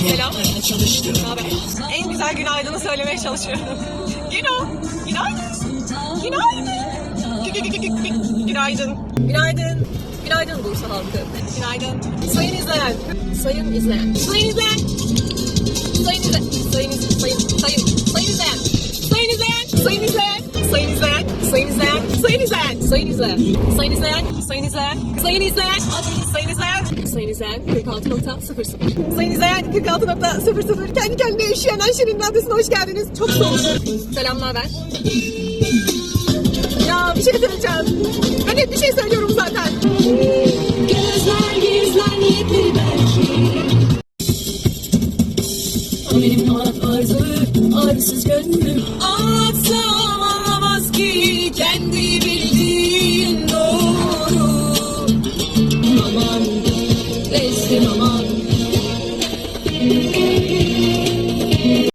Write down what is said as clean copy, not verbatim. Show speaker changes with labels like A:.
A: Selam. Naber? En güzel günaydını söylemeye çalışıyorum. Günaydın. Günaydın. Günaydın. Günaydın Bursa halkı. Günaydın. Sayın izleyen. Sayın izleyen. Sayın izleyen. Sayın izleyen. Sayın izleyen. Sayın izleyen. Sayın izleyen. Sayın izleyen. Sayın izleyen. Sayın izleyen. Sayın izleyen. Sayın izleyen. Sayın izleyen. Sayın izleyen. Sayın izleyen. Sayın izleyen. Sayın izleyen 46.00. Sayın izleyen 46.00. Kendi kendine üşüyen Ayşe'nin radyosuna hoş geldiniz. Çok soğuk. Selamlar haber. Ya bir şey söyleyeceğim. Ben hep bir şey söylüyorum zaten. Gözler gizler niyetleri belki. Benim arsız gönlüm anlatsam anlamaz ki kendi bildiğin doğru. Aman, bezdim aman.